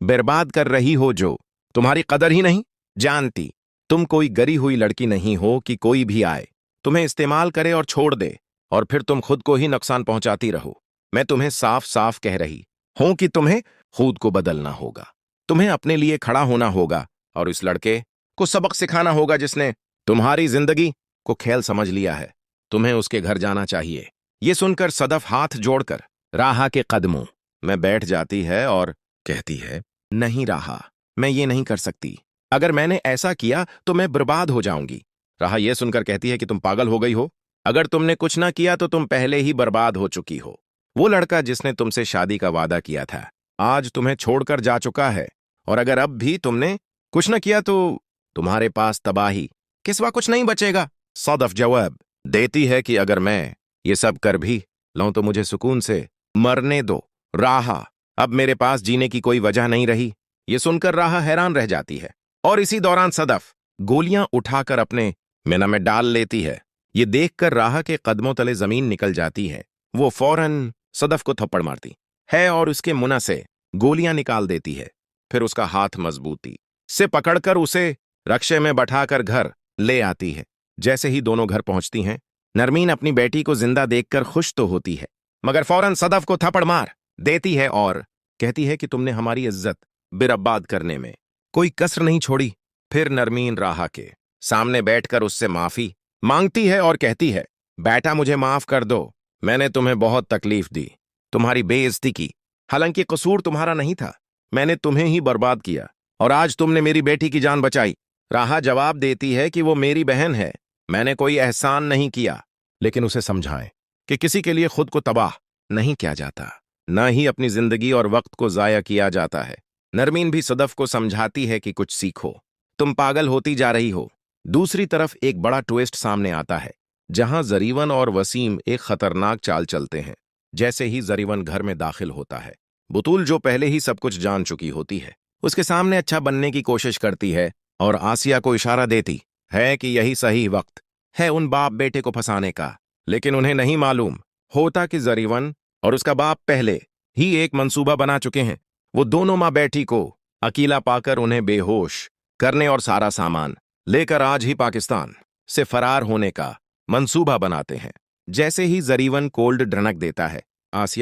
बर्बाद कर रही हो जो तुम्हारी कदर ही नहीं जानती। तुम कोई गरी हुई लड़की नहीं हो कि कोई भी आए तुम्हें इस्तेमाल करे और छोड़ दे और फिर तुम खुद को ही नुकसान पहुंचाती रहो। मैं तुम्हें साफ साफ कह रही हूं कि तुम्हें खुद को बदलना होगा। तुम्हें अपने लिए खड़ा होना होगा और इस लड़के को सबक सिखाना होगा जिसने तुम्हारी जिंदगी को खेल समझ लिया है। तुम्हें उसके घर जाना चाहिए। ये सुनकर सदफ हाथ जोड़कर राहा के कदमों में बैठ जाती है और कहती है, नहीं राहा, मैं ये नहीं कर सकती। अगर मैंने ऐसा किया तो मैं बर्बाद हो जाऊंगी। राहा यह सुनकर कहती है कि तुम पागल हो गई हो। अगर तुमने कुछ ना किया तो तुम पहले ही बर्बाद हो चुकी हो। वो लड़का जिसने तुमसे शादी का वादा किया था आज तुम्हें छोड़कर जा चुका है और अगर अब भी तुमने कुछ न किया तो तुम्हारे पास तबाही के सिवा कुछ नहीं बचेगा। सदफ जवाब देती है कि अगर मैं ये सब कर भी लूं तो मुझे सुकून से मरने दो राहा। अब मेरे पास जीने की कोई वजह नहीं रही। ये सुनकर राहा हैरान रह जाती है और इसी दौरान सदफ गोलियां उठाकर अपने मीना में डाल लेती है। ये देखकर राहा के कदमों तले जमीन निकल जाती है। वो फौरन सदफ को थप्पड़ मारती है और उसके मुंह से गोलियां निकाल देती है। फिर उसका हाथ मजबूती से पकड़कर उसे रक्शे में बैठाकर घर ले आती है। जैसे ही दोनों घर पहुंचती हैं, नरमीन अपनी बेटी को जिंदा देखकर खुश तो होती है मगर फौरन सदफ को थप्पड़ मार देती है और कहती है कि तुमने हमारी इज्जत बर्बाद करने में कोई कसर नहीं छोड़ी। फिर नरमीन राहा के सामने बैठकर उससे माफी मांगती है और कहती है, बेटा मुझे माफ कर दो, मैंने तुम्हें बहुत तकलीफ दी, तुम्हारी बेइज्जती की। हालांकि कसूर तुम्हारा नहीं था, मैंने तुम्हें ही बर्बाद किया और आज तुमने मेरी बेटी की जान बचाई। राहा जवाब देती है कि वो मेरी बहन है, मैंने कोई एहसान नहीं किया। लेकिन उसे समझाएं कि किसी के लिए खुद को तबाह नहीं किया जाता, न ही अपनी जिंदगी और वक्त को जाया किया जाता है। नरमीन भी सदफ को समझाती है कि कुछ सीखो, तुम पागल होती जा रही हो। दूसरी तरफ एक बड़ा ट्विस्ट सामने आता है जहां जरीवन और वसीम एक खतरनाक चाल चलते हैं। जैसे ही जरीवन घर में दाखिल होता है, बुतूल जो पहले ही सब कुछ जान चुकी होती है उसके सामने अच्छा बनने की कोशिश करती है और आसिया को इशारा देती है कि यही सही वक्त है उन बाप बेटे को फंसाने का। लेकिन उन्हें नहीं मालूम होता कि जरीवन और उसका बाप पहले ही एक मंसूबा बना चुके हैं। वो दोनों माँ बेटी को अकेला पाकर उन्हें बेहोश करने और सारा सामान लेकर आज ही पाकिस्तान से फरार होने का मंसूबा बनाते हैं। जैसे ही जरीवन कोल्ड ड्रिंक देता है, आसिया